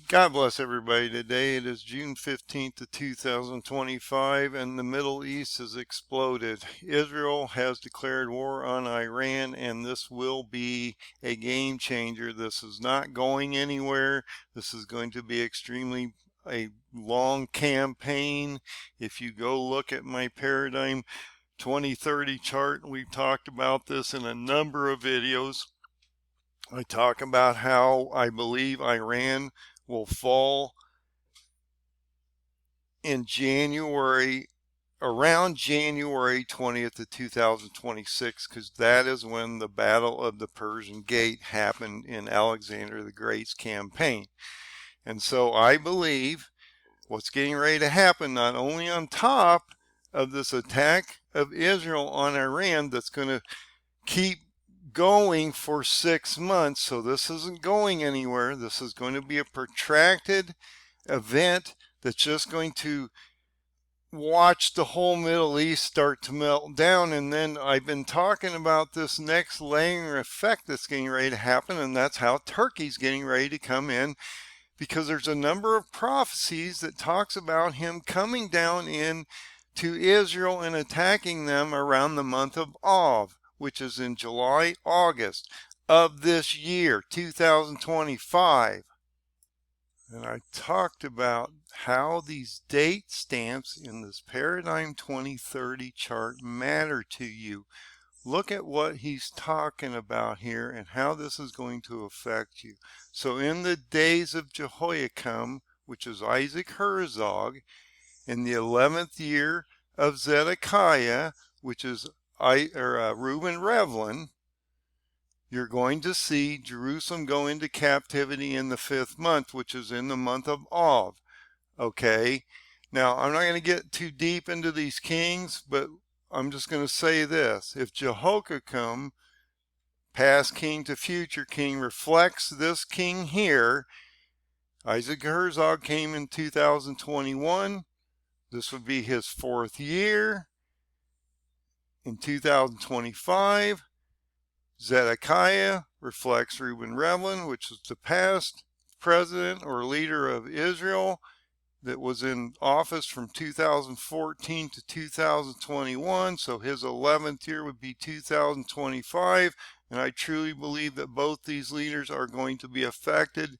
God bless everybody. Today it is June 15th of 2025 and the Middle East has exploded. Israel has declared war on Iran and this will be a game changer. This is not going anywhere. This is going to be extremely a long campaign. If you go look at my paradigm 2030 chart, we've talked about this in a number of videos. I talk about how I believe Iran will fall in January, around January 20th of 2026, because that is when the Battle of the Persian Gate happened in Alexander the Great's campaign. And so I believe what's getting ready to happen, not only on top of this attack of Israel on Iran that's going to keep going for 6 months, so this isn't going anywhere. This is going to be a protracted event that's just going to watch the whole Middle East start to melt down. And then I've been talking about this next layering effect that's getting ready to happen, and that's how Turkey's getting ready to come in, because there's a number of prophecies that talks about him coming down in to Israel and attacking them around the month of Av, which is in July, August of this year, 2025. And I talked about how these date stamps in this Paradigm 2030 chart matter to you. Look at what he's talking about here and how this is going to affect you. So in the days of Jehoiakim, which is Isaac Herzog, in the 11th year of Zedekiah, which is Reuben Revlin, you're going to see Jerusalem go into captivity in the 5th month, which is in the month of Av. Okay, now I'm not going to get too deep into these kings, but I'm just going to say this. If Jehoiakim, past king to future king, reflects this king here, Isaac Herzog came in 2021. This would be his 4th year. In 2025, Zedekiah reflects Reuben Revlin, which is the past president or leader of Israel that was in office from 2014 to 2021. So his 11th year would be 2025. And I truly believe that both these leaders are going to be affected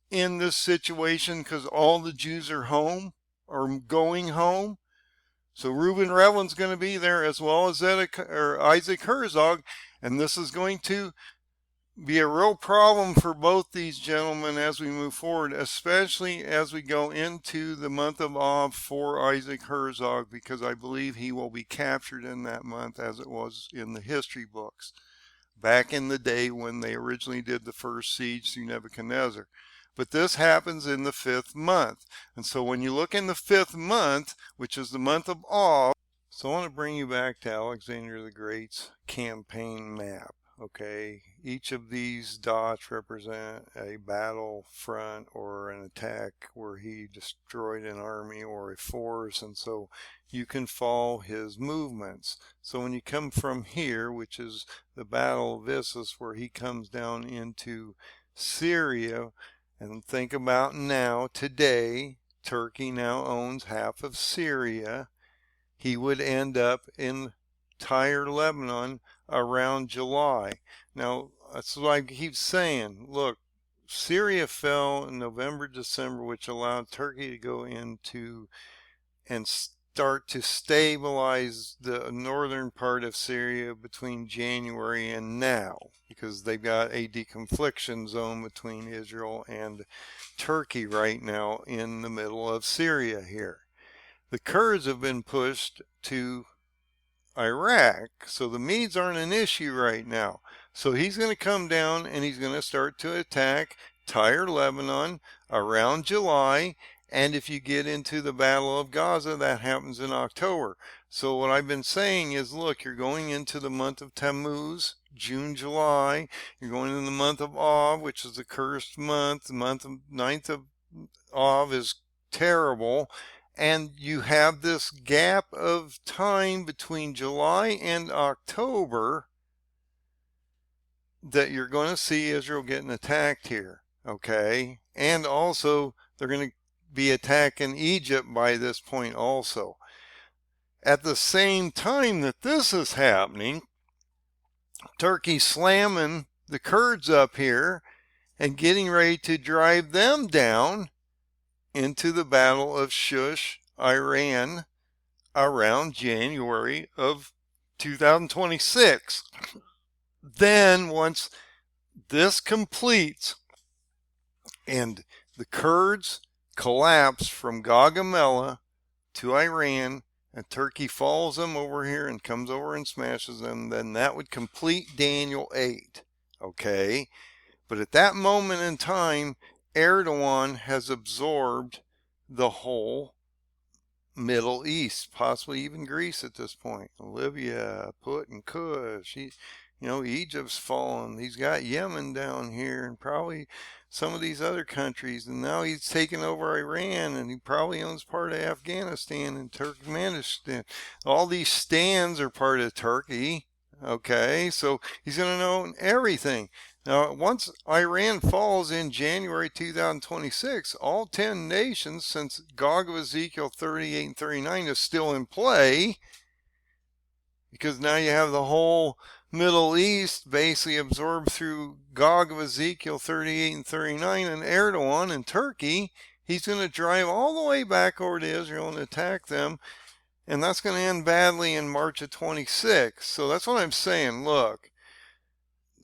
in this situation because all the Jews are home or going home. So Reuben Revlin's going to be there as well as Isaac Herzog, and this is going to be a real problem for both these gentlemen as we move forward, especially as we go into the month of Av for Isaac Herzog, because I believe he will be captured in that month as it was in the history books back in the day when they originally did the first siege through Nebuchadnezzar. But this happens in the 5th month. And so when you look in the 5th month, which is the month of Av, so I want to bring you back to Alexander the Great's campaign map. Okay, each of these dots represent a battle front or an attack where he destroyed an army or a force, and so you can follow his movements. So when you come from here, which is the Battle of Issus, where he comes down into Syria, and think about now, today, Turkey now owns half of Syria. He would end up in Tyre, Lebanon around July. Now, that's what I keep saying. Look, Syria fell in November, December, which allowed Turkey to go into and start to stabilize the northern part of Syria between January and now, because they've got a deconfliction zone between Israel and Turkey right now in the middle of Syria here. The Kurds have been pushed to Iraq, so the Medes aren't an issue right now. So he's going to come down and he's going to start to attack Tyre, Lebanon around July. And if you get into the Battle of Gaza, that happens in October. So what I've been saying is, look, you're going into the month of Tammuz, June, July. You're going into the month of Av, which is the cursed month. The month of 9th of Av is terrible. And you have this gap of time between July and October that you're going to see Israel getting attacked here. Okay, and also they're going to be attacking Egypt by this point also. At the same time that this is happening, Turkey's slamming the Kurds up here and getting ready to drive them down into the Battle of Shush, Iran, around January of 2026. Then, once this completes and the Kurds collapse from Gaugamela to Iran, and Turkey follows them over here and comes over and smashes them, then that would complete Daniel 8. Okay? But at that moment in time, Erdogan has absorbed the whole Middle East, possibly even Greece at this point. Libya, Put and Kush. Egypt's fallen. He's got Yemen down here and probably some of these other countries. And now he's taken over Iran, and he probably owns part of Afghanistan and Turkmenistan. All these stands are part of Turkey. Okay, so he's going to know everything. Now, once Iran falls in January 2026, all 10 nations, since Gog of Ezekiel 38 and 39 is still in play, because now you have the whole Middle East basically absorbed through Gog of Ezekiel 38 and 39, and Erdogan in Turkey, he's going to drive all the way back over to Israel and attack them, and that's going to end badly in March of 26. So that's what I'm saying. Look,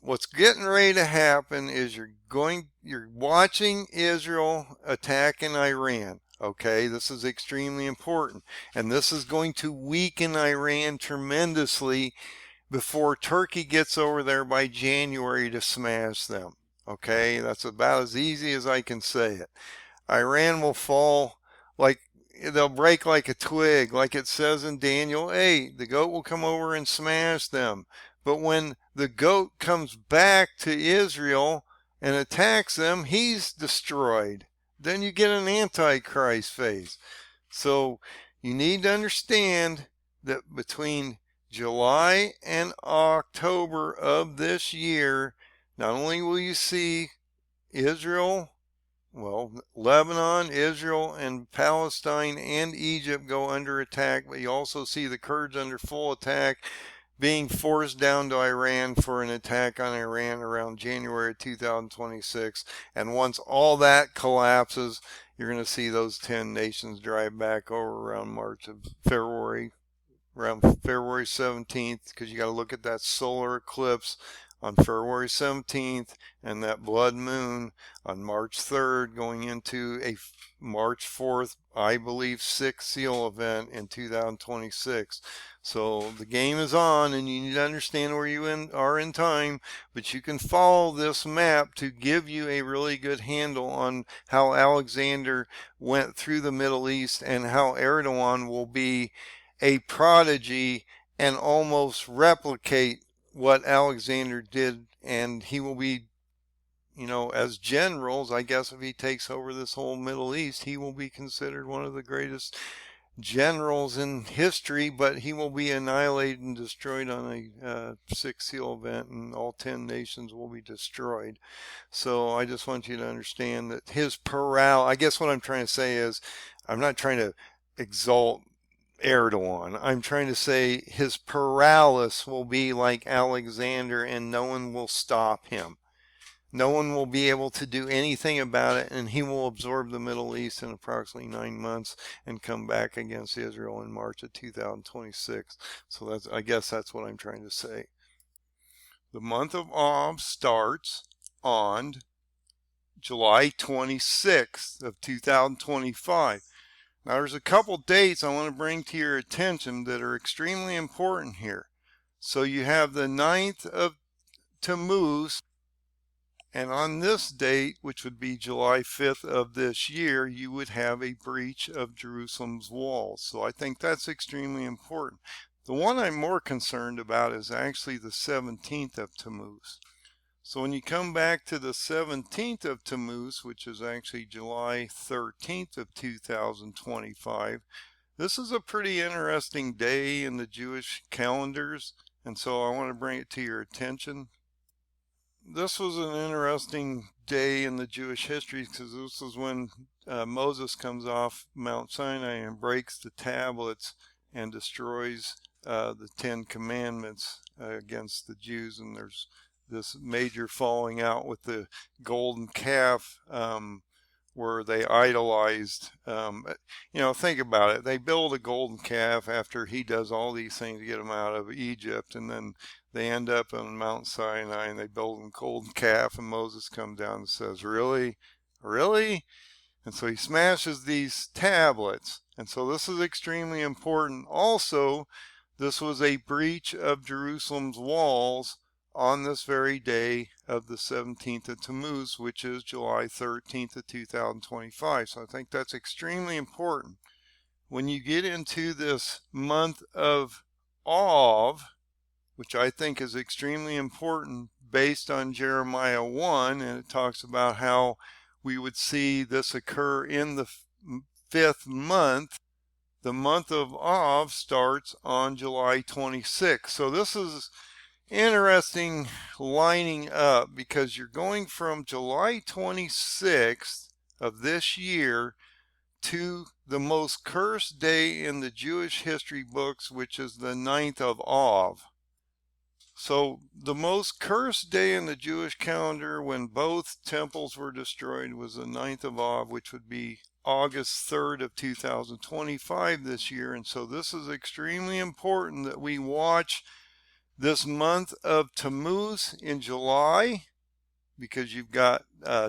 what's getting ready to happen is you're watching Israel attacking Iran. Okay, this is extremely important, and this is going to weaken Iran tremendously before Turkey gets over there by January to smash them. Okay, that's about as easy as I can say it. Iran will fall like they'll break like a twig, like it says in Daniel 8. The goat will come over and smash them. But when the goat comes back to Israel and attacks them, he's destroyed. Then you get an Antichrist phase. So you need to understand that between July and October of this year, not only will you see Lebanon, Israel, and Palestine and Egypt go under attack, but you also see the Kurds under full attack, being forced down to Iran for an attack on Iran around January 2026. And once all that collapses, you're going to see those 10 nations drive back over around February 17th, because you got to look at that solar eclipse on February 17th and that blood moon on March 3rd, going into a March 4th, I believe, 6th seal event in 2026. So the game is on, and you need to understand where you are in time, but you can follow this map to give you a really good handle on how Alexander went through the Middle East and how Erdogan will be a prodigy and almost replicate what Alexander did, and he will be, as generals, I guess if he takes over this whole Middle East, he will be considered one of the greatest generals in history, but he will be annihilated and destroyed on a six seal event, and all 10 nations will be destroyed. So I just want you to understand that his paralysis, I guess what I'm trying to say is, I'm not trying to exalt Erdogan. I'm trying to say his paralysis will be like Alexander, and no one will stop him. No one will be able to do anything about it, and he will absorb the Middle East in approximately 9 months and come back against Israel in March of 2026. So I guess that's what I'm trying to say. The month of Av starts on July 26th of 2025. Now, there's a couple dates I want to bring to your attention that are extremely important here. So you have the 9th of Tammuz, and on this date, which would be July 5th of this year, you would have a breach of Jerusalem's walls. So I think that's extremely important. The one I'm more concerned about is actually the 17th of Tammuz. So when you come back to the 17th of Tammuz, which is actually July 13th of 2025, this is a pretty interesting day in the Jewish calendars, and so I want to bring it to your attention. This was an interesting day in the Jewish history, because this is when Moses comes off Mount Sinai and breaks the tablets and destroys the Ten Commandments against the Jews, and there's this major falling out with the golden calf, where they idolized, think about it. They build a golden calf after he does all these things to get them out of Egypt, and then they end up on Mount Sinai and they build a golden calf, and Moses comes down and says, really? Really? And so he smashes these tablets. And so this is extremely important. Also, this was a breach of Jerusalem's walls on this very day of the 17th of Tammuz, which is July 13th of 2025. So I think that's extremely important. When you get into this month of Av, which I think is extremely important based on Jeremiah 1, and it talks about how we would see this occur in the fifth month. The month of Av starts on July 26th. So this is interesting lining up, because you're going from July 26th of this year to the most cursed day in the Jewish history books, which is the 9th of Av. So the most cursed day in the Jewish calendar, when both temples were destroyed, was the 9th of Av, which would be August 3rd of 2025 this year. And so this is extremely important that we watch this month of Tammuz in July, because you've got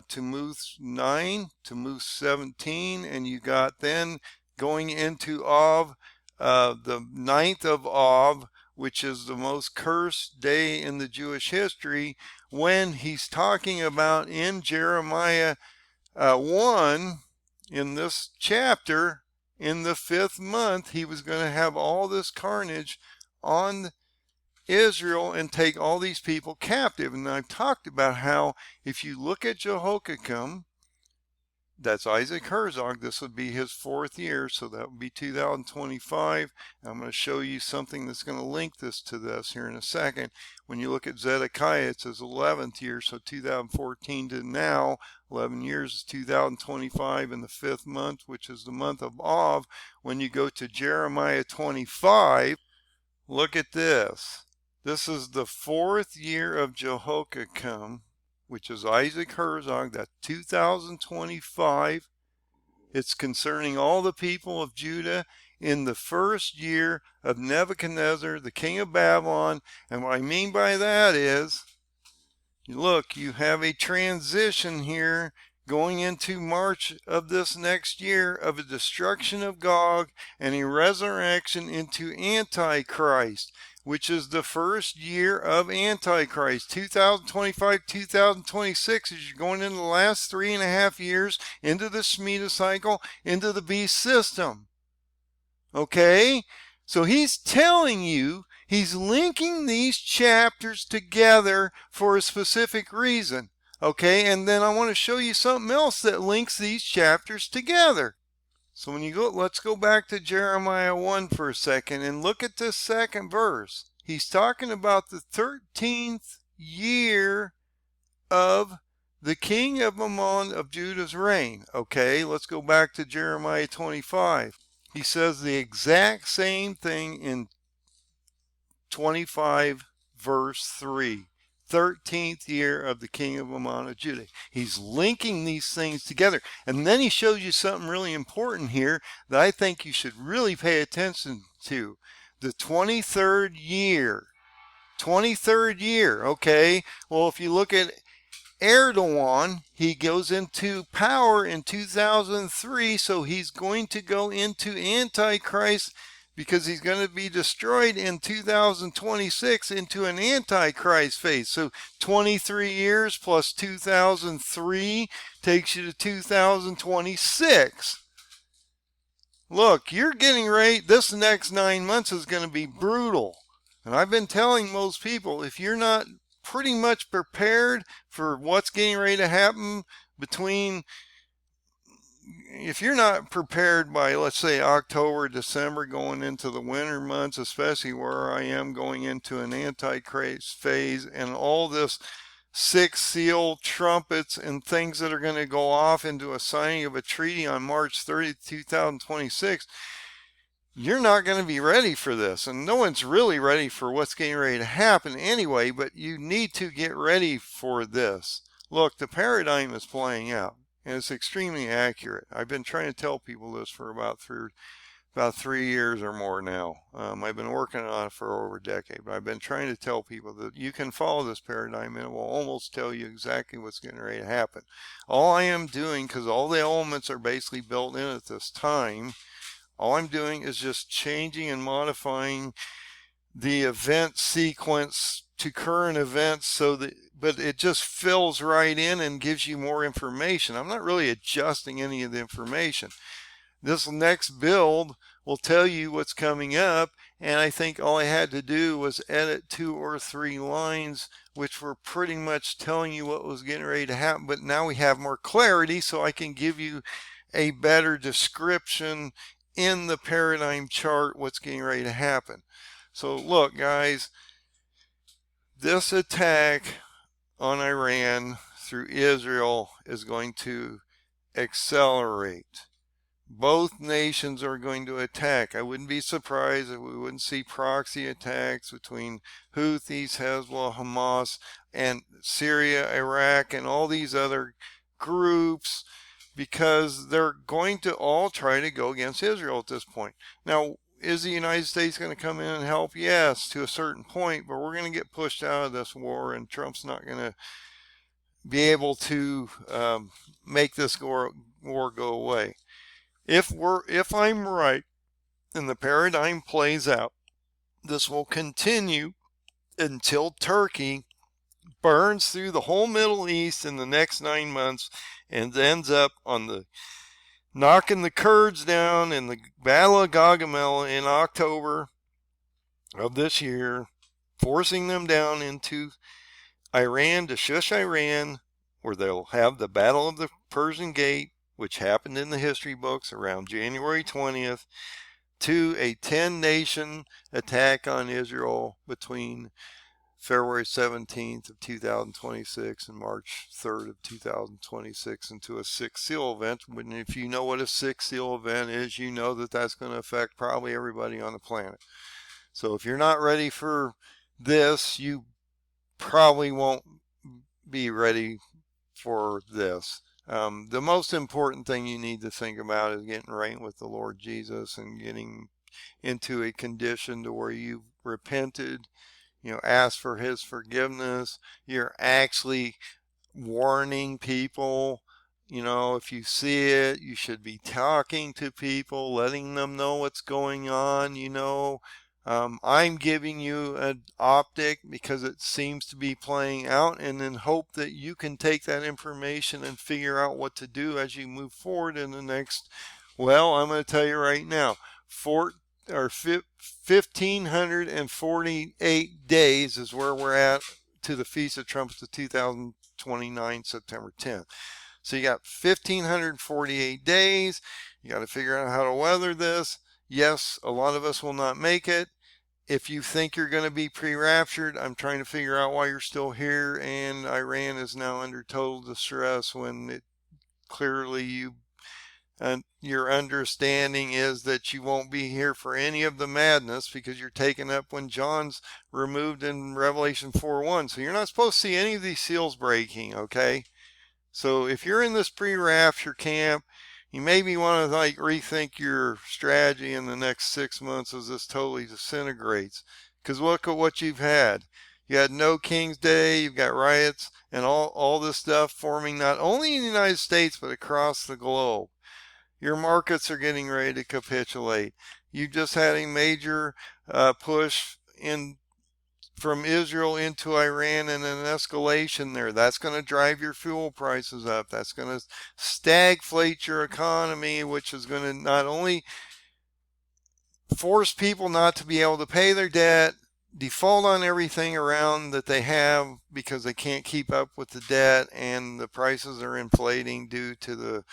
Tammuz 9, Tammuz 17, and you got then going into Av, the 9th of Av, which is the most cursed day in the Jewish history, when he's talking about in Jeremiah 1, in this chapter, in the fifth month, he was going to have all this carnage on Israel and take all these people captive. And I've talked about how if you look at Jehoiakim, that's Isaac Herzog, this would be his fourth year, so that would be 2025. I'm going to show you something that's going to link this to this here in a second. When you look at Zedekiah, it's his 11th year, so 2014 to now, 11 years is 2025 in the fifth month, which is the month of Av. When you go to Jeremiah 25, look at this. This is the fourth year of Jehoiakim, which is Isaac Herzog. That's 2025. It's concerning all the people of Judah in the first year of Nebuchadnezzar, the king of Babylon. And what I mean by that is, look, you have a transition here going into March of this next year of a destruction of Gog and a resurrection into Antichrist, which is the first year of Antichrist. 2025, 2026, as you're going into the last 3.5 years into the Shemitah cycle, into the beast system. Okay? So he's telling you, he's linking these chapters together for a specific reason. Okay? And then I want to show you something else that links these chapters together. So when you go, let's go back to Jeremiah 1 for a second and look at this second verse. He's talking about the 13th year of the king of Ammon of Judah's reign. Okay, let's go back to Jeremiah 25. He says the exact same thing in 25 verse 3. 13th year of the king of Ammon of Judah. He's linking these things together. And then he shows you something really important here that I think you should really pay attention to. The 23rd year. 23rd year, okay? Well, if you look at Erdogan, he goes into power in 2003, so he's going to go into Antichrist, because he's going to be destroyed in 2026 into an Antichrist phase. So 23 years plus 2003 takes you to 2026. Look, you're getting ready. This next 9 months is going to be brutal. And I've been telling most people, if you're not pretty much prepared for what's getting ready to happen between, if you're not prepared by, let's say, October, December, going into the winter months, especially where I am going into an Antichrist phase and all this six seal trumpets and things that are going to go off into a signing of a treaty on March 30th, 2026, you're not going to be ready for this. And no one's really ready for what's getting ready to happen anyway, but you need to get ready for this. Look, the paradigm is playing out, and it's extremely accurate. I've been trying to tell people this for about 3 years or more now. I've been working on it for over a decade, but I've been trying to tell people that you can follow this paradigm and it will almost tell you exactly what's getting ready to happen. All I am doing, because all the elements are basically built in at this time, all I'm doing is just changing and modifying the event sequence to current events but it just fills right in and gives you more information. I'm not really adjusting any of the information. This next build will tell you what's coming up, and I think all I had to do was edit 2 or 3 lines which were pretty much telling you what was getting ready to happen, but now we have more clarity, so I can give you a better description in the paradigm chart what's getting ready to happen. So look, guys, this attack on Iran through Israel is going to accelerate. Both nations are going to attack. I wouldn't be surprised if we wouldn't see proxy attacks between Houthis, Hezbollah, Hamas, and Syria, Iraq, and all these other groups, because they're going to all try to go against Israel at this point. Now, is the United States going to come in and help? Yes, to a certain point, but we're going to get pushed out of this war, and Trump's not going to be able to make this war go away. If I'm right and the paradigm plays out, this will continue until Turkey burns through the whole Middle East in the next 9 months and ends up on knocking the Kurds down in the Battle of Gaugamela in October of this year, forcing them down into Iran, to shush Iran, where they'll have the Battle of the Persian Gate, which happened in the history books around January 20th, to a 10-nation attack on Israel between February 17th of 2026 and March 3rd of 2026 into a 6 seal event. And if you know what a 6 seal event is, you know that that's going to affect probably everybody on the planet. So if you're not ready for this, you probably won't be ready for this. The most important thing you need to think about is getting right with the Lord Jesus and getting into a condition to where you've repented, ask for his forgiveness. You're actually warning people. If you see it, you should be talking to people, letting them know what's going on. I'm giving you an optic because it seems to be playing out, and in hope that you can take that information and figure out what to do as you move forward in the next, I'm going to tell you right now, 1,548 days is where we're at to the Feast of Trumpets of 2029, September 10th. So you got 1,548 days. You got to figure out how to weather this. Yes, a lot of us will not make it. If you think you're going to be pre-raptured, I'm trying to figure out why you're still here, and Iran is now under total distress when it clearly your understanding is that you won't be here for any of the madness because you're taken up when John's removed in Revelation 4:1. So you're not supposed to see any of these seals breaking, okay? So if you're in this pre-rapture camp, you maybe want to rethink your strategy in the next 6 months as this totally disintegrates. Because look at what you've had. You had No King's Day, you've got riots, and all this stuff forming not only in the United States, but across the globe. Your markets are getting ready to capitulate. You just had a major push from Israel into Iran and an escalation there. That's going to drive your fuel prices up. That's going to stagflate your economy, which is going to not only force people not to be able to pay their debt, default on everything around that they have because they can't keep up with the debt, and the prices are inflating due to the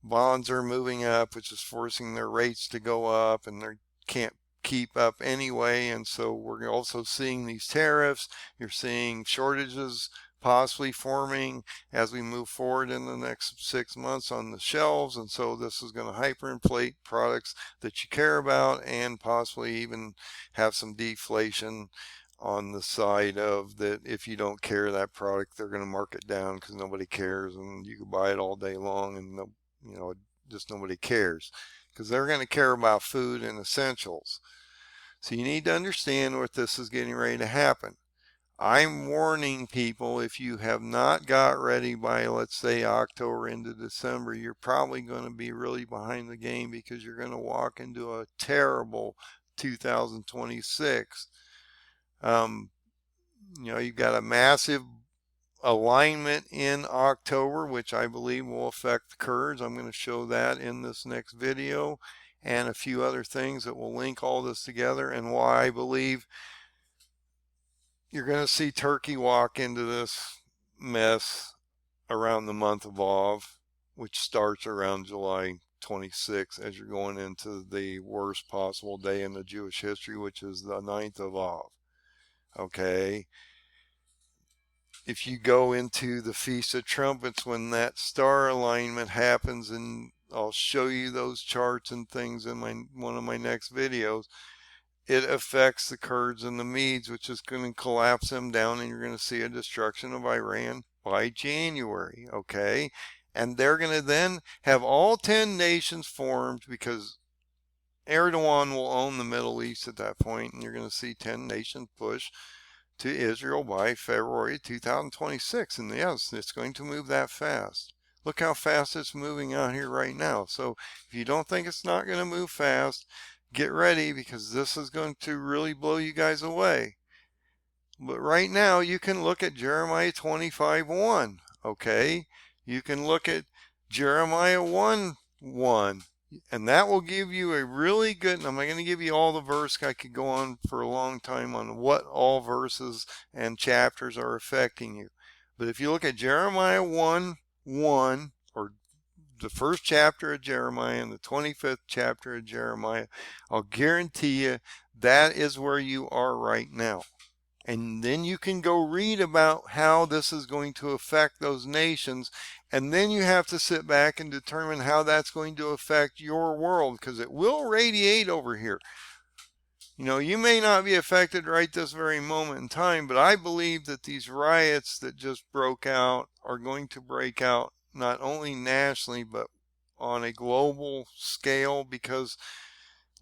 bonds are moving up, which is forcing their rates to go up, and they can't keep up anyway. And so we're also seeing these tariffs. You're seeing shortages possibly forming as we move forward in the next 6 months on the shelves. And so this is going to hyperinflate products that you care about and possibly even have some deflation on the side of that. If you don't carry that product, they're going to mark it down because nobody cares, and you can buy it all day long and just nobody cares because they're going to care about food and essentials. So you need to understand what this is getting ready to happen. I'm warning people, if you have not got ready by, let's say, October into December, you're probably going to be really behind the game because you're going to walk into a terrible 2026. You've got a massive alignment in October, which I believe will affect the curves. I'm going to show that in this next video, and a few other things that will link all this together, and why I believe you're going to see Turkey walk into this mess around the month of Av, which starts around July 26th as you're going into the worst possible day in the Jewish history, which is the 9th of Av. Okay. If you go into the Feast of Trumpets, when that star alignment happens, and I'll show you those charts and things in one of my next videos, it affects the Kurds and the Medes, which is going to collapse them down, and you're going to see a destruction of Iran by January, okay? And they're going to then have all 10 nations formed, because Erdogan will own the Middle East at that point, and you're going to see 10 nations push to Israel by February 2026. And yes, it's going to move that fast. Look how fast it's moving out here right now. So if you don't think it's not going to move fast, get ready, because this is going to really blow you guys away. But right now, you can look at Jeremiah 25:1, okay? You can look at Jeremiah 1:1, and that will give you a really good, and I'm not going to give you all the verse. I could go on for a long time on what all verses and chapters are affecting you. But if you look at Jeremiah 1:1, or the first chapter of Jeremiah and the 25th chapter of Jeremiah, I'll guarantee you that is where you are right now. And then you can go read about how this is going to affect those nations. And then you have to sit back and determine how that's going to affect your world, because it will radiate over here. You may not be affected right this very moment in time, but I believe that these riots that just broke out are going to break out not only nationally, but on a global scale, because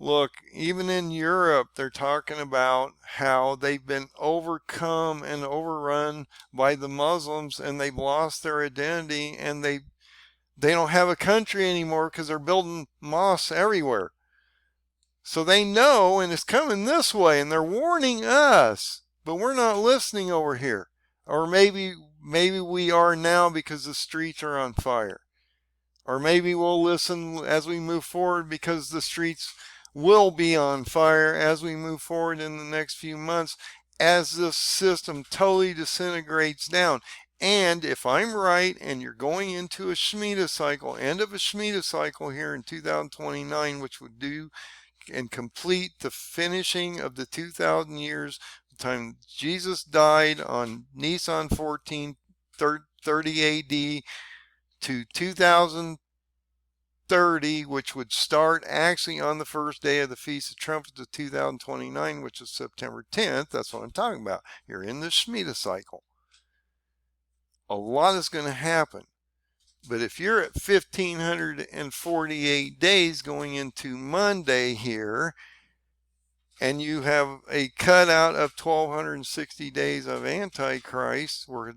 look, even in Europe, they're talking about how they've been overcome and overrun by the Muslims, and they've lost their identity, and they don't have a country anymore because they're building mosques everywhere. So they know, and it's coming this way, and they're warning us, but we're not listening over here. Or maybe we are now because the streets are on fire. Or maybe we'll listen as we move forward because the streets will be on fire as we move forward in the next few months, as this system totally disintegrates down. And if I'm right, and you're going into a Shemitah cycle, end of a Shemitah cycle here in 2029, which would do and complete the finishing of the 2,000 years, the time Jesus died on Nisan 14, 30 AD to 2030, which would start actually on the first day of the Feast of Trumpets of 2029, which is September 10th. That's what I'm talking about. You're in the Shemitah cycle. A lot is going to happen. But if you're at 1,548 days going into Monday here, and you have a cutout of 1,260 days of Antichrist, where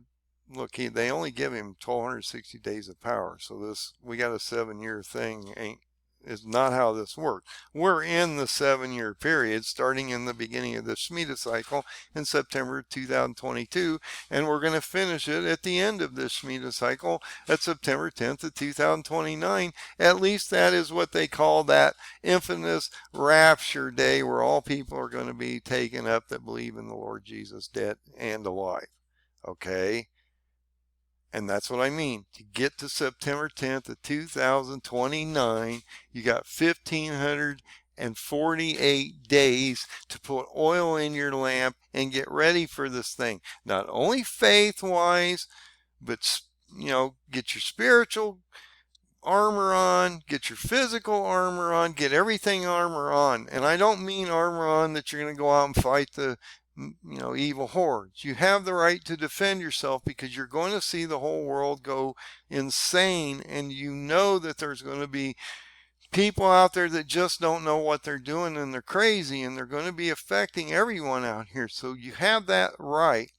look, they only give him 1,260 days of power. So we got a 7-year thing. Is not how this works. We're in the 7-year period, starting in the beginning of the Shemitah cycle in September 2022, and we're going to finish it at the end of this Shemitah cycle at September 10th of 2029. At least that is what they call that infamous rapture day, where all people are going to be taken up that believe in the Lord Jesus, dead and alive. Okay? And that's what I mean. To get to September 10th of 2029, you got 1,548 148 days to put oil in your lamp and get ready for this thing. Not only faith-wise, but, get your spiritual armor on, get your physical armor on, get everything armor on. And I don't mean armor on that you're going to go out and fight the evil hordes. You have the right to defend yourself because you're going to see the whole world go insane, and you know that there's going to be people out there that just don't know what they're doing, and they're crazy, and they're going to be affecting everyone out here. So you have that right,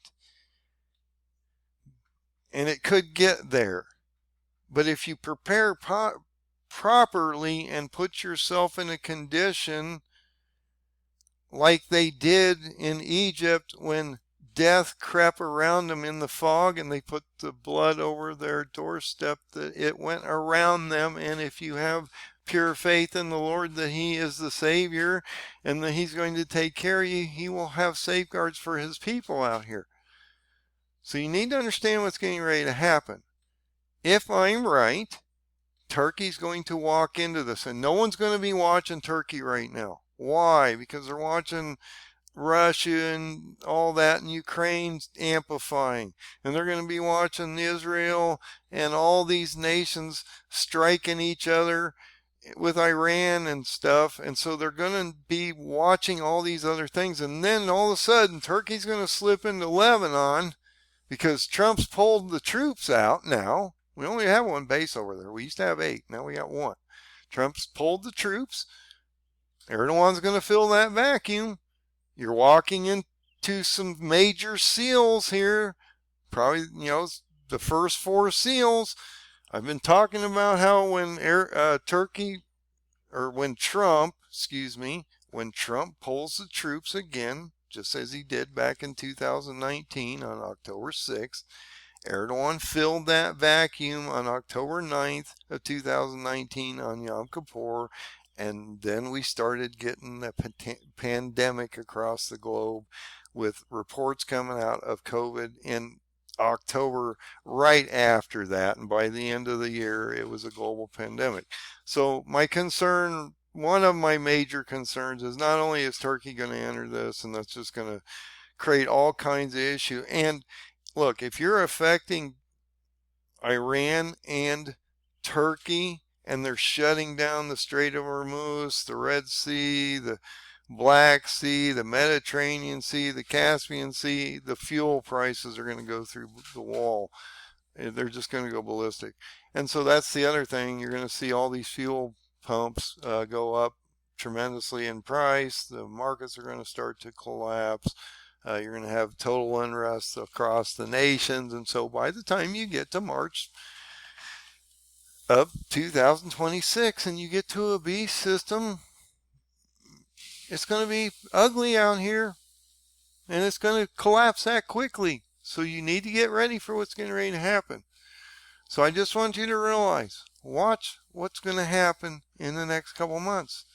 and it could get there. But if you prepare properly and put yourself in a condition like they did in Egypt when death crept around them in the fog and they put the blood over their doorstep, that it went around them. And if you have pure faith in the Lord that He is the Savior and that He's going to take care of you, He will have safeguards for His people out here. So you need to understand what's getting ready to happen. If I'm right, Turkey's going to walk into this, and no one's going to be watching Turkey right now. Why? Because they're watching Russia and all that, and Ukraine's amplifying. And they're going to be watching Israel and all these nations striking each other with Iran and stuff. And so they're going to be watching all these other things. And then all of a sudden, Turkey's going to slip into Lebanon because Trump's pulled the troops out now. We only have one base over there. We used to have 8. Now we got 1. Trump's pulled the troops. Erdogan's going to fill that vacuum. You're walking into some major seals here. Probably, the first 4 seals. I've been talking about how when when Trump pulls the troops again, just as he did back in 2019 on October 6th, Erdogan filled that vacuum on October 9th of 2019 on Yom Kippur, and then we started getting the pandemic across the globe with reports coming out of COVID in October right after that, and by the end of the year it was a global pandemic. So my concern, one of my major concerns, is not only is Turkey going to enter this, and that's just going to create all kinds of issue. And look, if you're affecting Iran and Turkey and they're shutting down the Strait of Hormuz, the Red Sea, the Black Sea, the Mediterranean Sea, the Caspian Sea, the fuel prices are going to go through the wall. They're just going to go ballistic. And so that's the other thing. You're going to see all these fuel pumps go up tremendously in price. The markets are going to start to collapse. You're going to have total unrest across the nations. And so by the time you get to March of 2026 and you get to a beast system, it's going to be ugly out here. And it's going to collapse that quickly. So you need to get ready for what's getting ready to happen. So I just want you to realize, watch what's going to happen in the next couple months.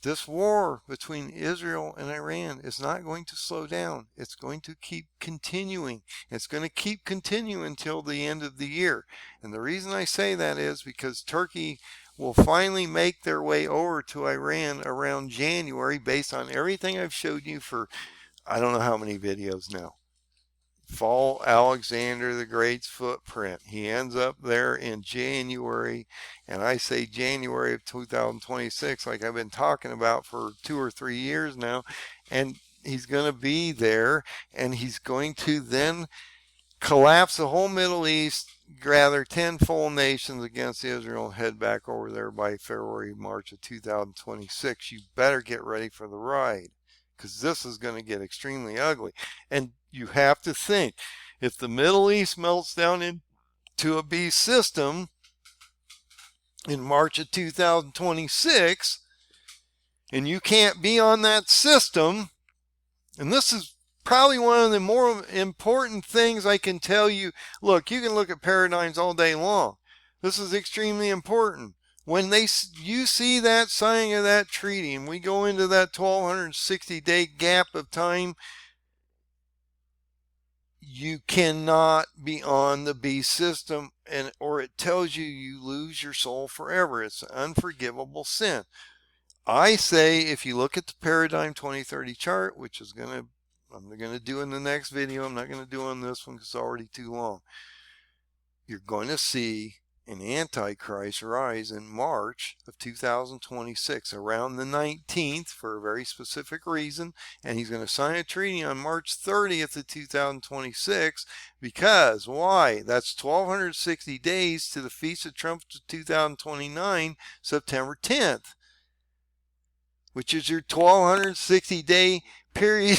This war between Israel and Iran is not going to slow down. It's going to keep continuing. It's going to keep continuing until the end of the year. And the reason I say that is because Turkey will finally make their way over to Iran around January based on everything I've showed you for I don't know how many videos now. Follow Alexander the Great's footprint. He ends up there in January, and I say January of 2026 like I've been talking about for 2 or 3 years now, and he's going to be there, and he's going to then collapse the whole Middle East, gather 10 full nations against Israel, and head back over there by February, March of 2026. You better get ready for the ride, because this is going to get extremely ugly. And you have to think, if the Middle East melts down into a beast system in March of 2026, and you can't be on that system, and this is probably one of the more important things I can tell you. Look, you can look at paradigms all day long. This is extremely important. When you see that signing of that treaty, and we go into that 1260-day gap of time, you cannot be on the beast system, or it tells you you lose your soul forever. It's an unforgivable sin. I say if you look at the Paradigm 2030 chart, which is I'm going to do in the next video, I'm not going to do on this one because it's already too long, you're going to see an Antichrist rise in March of 2026, around the 19th, for a very specific reason, and he's going to sign a treaty on March 30th of 2026, because why? That's 1260 days to the Feast of Trumpets of 2029, September 10th, which is your 1260 day period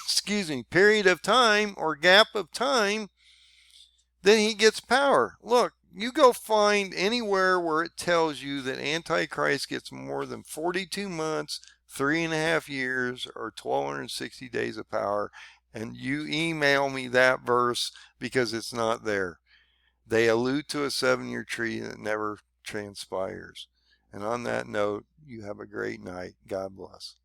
excuse me, period of time or gap of time. Then he gets power. Look, you go find anywhere where it tells you that Antichrist gets more than 42 months, 3.5 years, or 1260 days of power, and you email me that verse, because it's not there. They allude to a 7-year treaty that never transpires. And on that note, you have a great night. God bless.